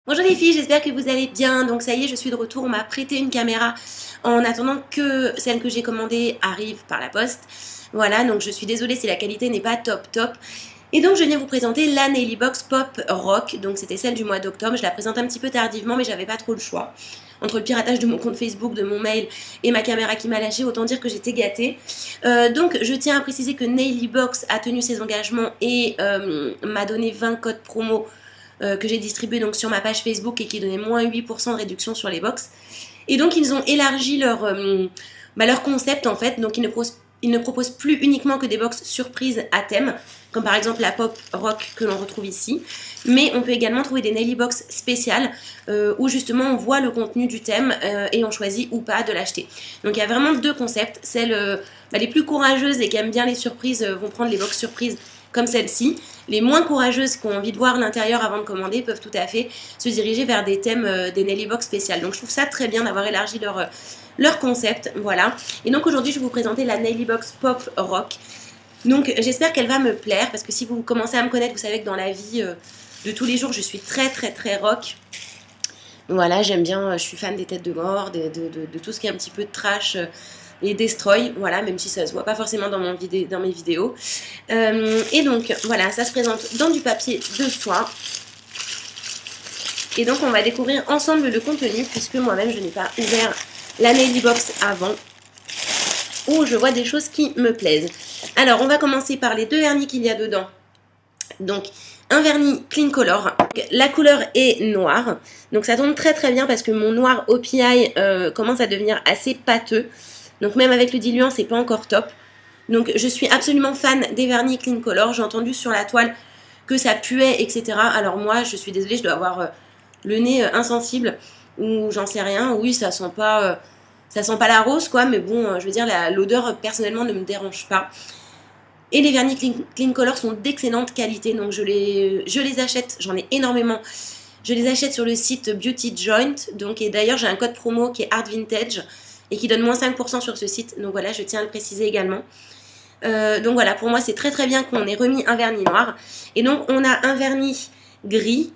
Bonjour les filles, j'espère que vous allez bien. Donc ça y est, je suis de retour. On m'a prêté une caméra en attendant que celle que j'ai commandée arrive par la poste. Voilà, donc je suis désolée si la qualité n'est pas top. Et donc je viens vous présenter la Naily Box Pop Rock. Donc c'était celle du mois d'octobre. Je la présente un petit peu tardivement, mais j'avais pas trop le choix. Entre le piratage de mon compte Facebook, de mon mail et ma caméra qui m'a lâché, autant dire que j'étais gâtée. Donc je tiens à préciser que Naily Box a tenu ses engagements et m'a donné 20 codes promo que j'ai distribué donc sur ma page Facebook et qui donnait moins 8% de réduction sur les box. Et donc ils ont élargi leur concept en fait, donc ils ne proposent plus uniquement que des box surprises à thème, comme par exemple la pop rock que l'on retrouve ici, mais on peut également trouver des Naily Box spéciales où justement on voit le contenu du thème et on choisit ou pas de l'acheter. Donc il y a vraiment deux concepts, celles les plus courageuses et qui aiment bien les surprises vont prendre les box surprises comme celle-ci. Les moins courageuses qui ont envie de voir l'intérieur avant de commander peuvent tout à fait se diriger vers des thèmes des Naily Box spéciales. Donc je trouve ça très bien d'avoir élargi leur concept, voilà. Et donc aujourd'hui je vais vous présenter la Naily Box Pop Rock. Donc j'espère qu'elle va me plaire parce que si vous commencez à me connaître, vous savez que dans la vie de tous les jours je suis très rock. Voilà, j'aime bien, je suis fan des têtes de mort, de tout ce qui est un petit peu trash et destroy, voilà, même si ça se voit pas forcément dans mes vidéos. Et donc voilà, ça se présente dans du papier de soie. Et donc on va découvrir ensemble le contenu puisque moi-même je n'ai pas ouvert la Naily Box avant, où je vois des choses qui me plaisent. Alors on va commencer par les deux vernis qu'il y a dedans. Donc un vernis Clean Color, la couleur est noire, donc ça tombe très bien parce que mon noir OPI commence à devenir assez pâteux. Donc même avec le diluant, c'est pas encore top. Donc je suis absolument fan des vernis Clean Color. J'ai entendu sur la toile que ça puait, etc. Alors moi, je suis désolée, je dois avoir le nez insensible ou j'en sais rien. Oui, ça sent pas la rose, quoi. Mais bon, je veux dire, l'odeur personnellement ne me dérange pas. Et les vernis Clean Color sont d'excellente qualité. Donc je les achète, j'en ai énormément. Je les achète sur le site Beauty Joint. Donc, et d'ailleurs, j'ai un code promo qui est Art Vintage et qui donne moins 5% sur ce site. Donc voilà, je tiens à le préciser également. Donc voilà, pour moi c'est très bien qu'on ait remis un vernis noir. Et donc on a un vernis gris,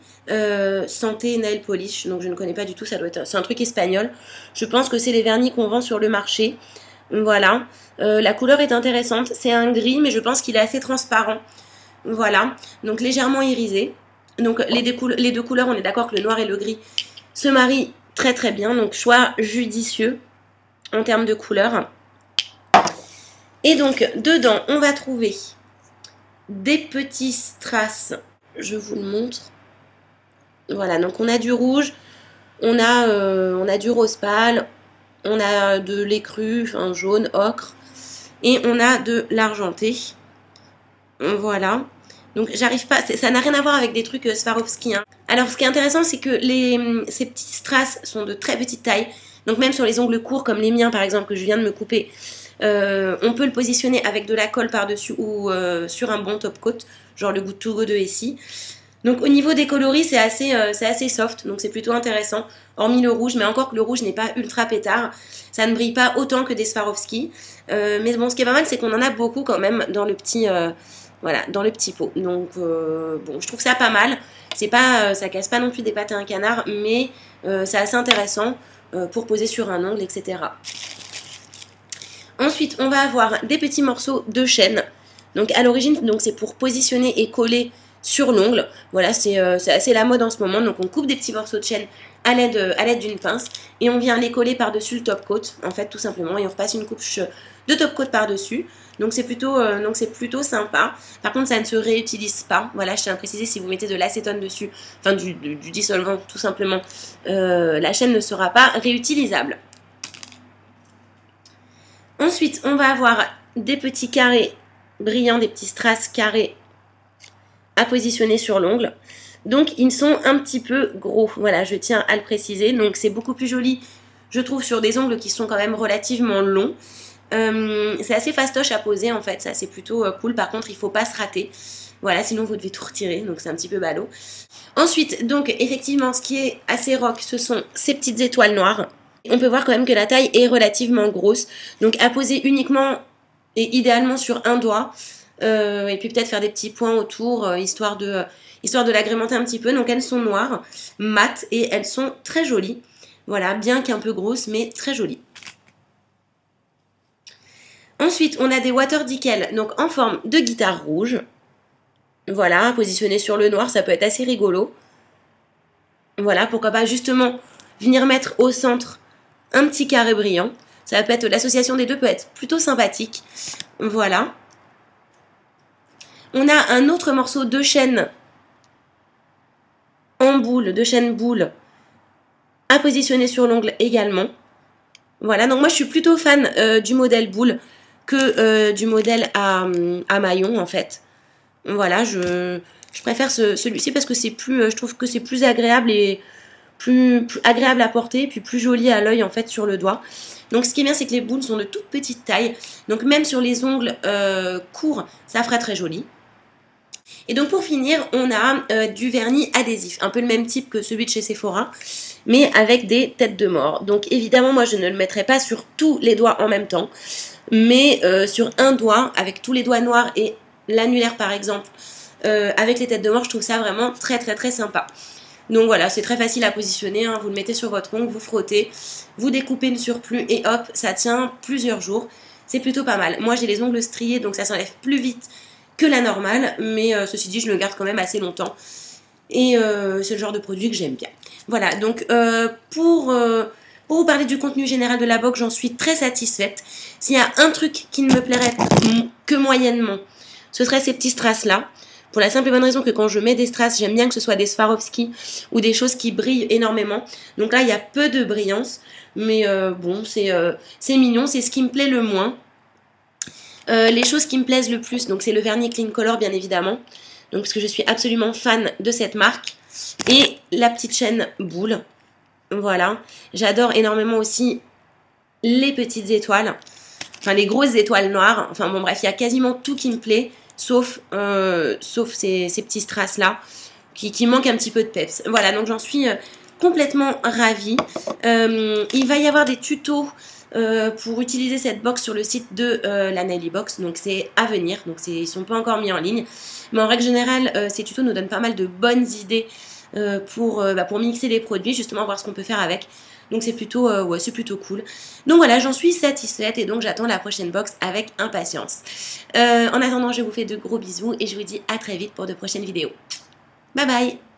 Santé Nail Polish, donc je ne connais pas du tout, c'est un truc espagnol. Je pense que c'est les vernis qu'on vend sur le marché. Voilà, la couleur est intéressante, c'est un gris mais je pense qu'il est assez transparent. Voilà, donc légèrement irisé. Donc les deux couleurs, on est d'accord que le noir et le gris se marient très bien, donc choix judicieux en termes de couleur. Et donc dedans on va trouver des petits strass, je vous le montre. Voilà, donc on a du rouge, on a du rose pâle, on a de l'écru, enfin jaune, ocre, et on a de l'argenté. Voilà, donc j'arrive pas, ça n'a rien à voir avec des trucs Swarovski, hein. Alors ce qui est intéressant c'est que ces petits strass sont de très petite taille. Donc même sur les ongles courts comme les miens par exemple que je viens de me couper, on peut le positionner avec de la colle par-dessus ou sur un bon top coat, genre le Good To Go de Essie. Donc au niveau des coloris c'est assez soft, donc c'est plutôt intéressant, hormis le rouge, mais encore que le rouge n'est pas ultra pétard, ça ne brille pas autant que des Swarovski. Mais bon, ce qui est pas mal c'est qu'on en a beaucoup quand même dans le petit, voilà, dans le petit pot. Donc bon, je trouve ça pas mal, c'est pas, ça casse pas non plus des pattes à un canard, mais c'est assez intéressant pour poser sur un ongle, etc. Ensuite, on va avoir des petits morceaux de chaîne. Donc à l'origine, c'est pour positionner et coller sur l'ongle. Voilà, c'est assez la mode en ce moment. Donc on coupe des petits morceaux de chaîne à l'aide d'une pince et on vient les coller par-dessus le top coat, en fait, tout simplement. Et on repasse une couche de top coat par-dessus. Donc c'est plutôt sympa. Par contre, ça ne se réutilise pas. Voilà, je tiens à préciser, si vous mettez de l'acétone dessus, enfin du dissolvant, tout simplement, la chaîne ne sera pas réutilisable. Ensuite, on va avoir des petits carrés brillants, des petits strass carrés à positionner sur l'ongle. Donc, ils sont un petit peu gros. Voilà, je tiens à le préciser. Donc, c'est beaucoup plus joli, je trouve, sur des ongles qui sont quand même relativement longs. C'est assez fastoche à poser, en fait. Ça, c'est plutôt cool. Par contre, il ne faut pas se rater. Voilà, sinon, vous devez tout retirer. Donc, c'est un petit peu ballot. Ensuite, donc, effectivement, ce qui est assez rock, ce sont ces petites étoiles noires. On peut voir quand même que la taille est relativement grosse. Donc à poser uniquement et idéalement sur un doigt. Et puis peut-être faire des petits points autour, histoire de l'agrémenter un petit peu. Donc elles sont noires, mates, et elles sont très jolies. Voilà, bien qu'un peu grosses, mais très jolies. Ensuite, on a des Water Decals, donc en forme de guitare rouge. Voilà, positionné sur le noir, ça peut être assez rigolo. Voilà, pourquoi pas justement venir mettre au centre un petit carré brillant. Ça peut être, l'association des deux peut être plutôt sympathique. Voilà. On a un autre morceau de chaîne en boule, de chaîne boule, à positionner sur l'ongle également. Voilà, donc moi je suis plutôt fan du modèle boule que du modèle à maillon en fait. Voilà, je préfère celui-ci parce que c'est plus, je trouve que c'est plus agréable et plus agréable à porter, puis plus joli à l'œil en fait sur le doigt. Donc ce qui est bien, c'est que les boules sont de toute petite taille, donc même sur les ongles courts, ça fera très joli. Et donc pour finir, on a du vernis adhésif, un peu le même type que celui de chez Sephora, mais avec des têtes de mort. Donc évidemment, moi je ne le mettrai pas sur tous les doigts en même temps, mais sur un doigt, avec tous les doigts noirs et l'annulaire par exemple, avec les têtes de mort, je trouve ça vraiment très très très sympa. Donc voilà, c'est très facile à positionner, hein. Vous le mettez sur votre ongle, vous frottez, vous découpez le surplus et hop, ça tient plusieurs jours. C'est plutôt pas mal. Moi j'ai les ongles striés, donc ça s'enlève plus vite que la normale, mais ceci dit, je le garde quand même assez longtemps. Et c'est le genre de produit que j'aime bien. Voilà, donc pour vous parler du contenu général de la box, j'en suis très satisfaite. S'il y a un truc qui ne me plairait que moyennement, ce serait ces petits strass-là. Pour la simple et bonne raison que quand je mets des strass, j'aime bien que ce soit des Swarovski ou des choses qui brillent énormément. Donc là, il y a peu de brillance, mais bon, c'est mignon, c'est ce qui me plaît le moins. Les choses qui me plaisent le plus, donc c'est le vernis Clean Color bien évidemment, donc parce que je suis absolument fan de cette marque, et la petite chaîne boule. Voilà, j'adore énormément aussi les petites étoiles, enfin les grosses étoiles noires. Enfin bon bref, il y a quasiment tout qui me plaît, sauf ces petits strass là qui manquent un petit peu de peps. Voilà, donc j'en suis complètement ravie. Il va y avoir des tutos pour utiliser cette box sur le site de la Naily Box, donc c'est à venir, donc ils ne sont pas encore mis en ligne, mais en règle générale ces tutos nous donnent pas mal de bonnes idées pour mixer les produits, justement voir ce qu'on peut faire avec, donc c'est plutôt, ouais, c'est plutôt cool. Donc voilà, j'en suis satisfaite et donc j'attends la prochaine box avec impatience. En attendant, je vous fais de gros bisous et je vous dis à très vite pour de prochaines vidéos. Bye bye!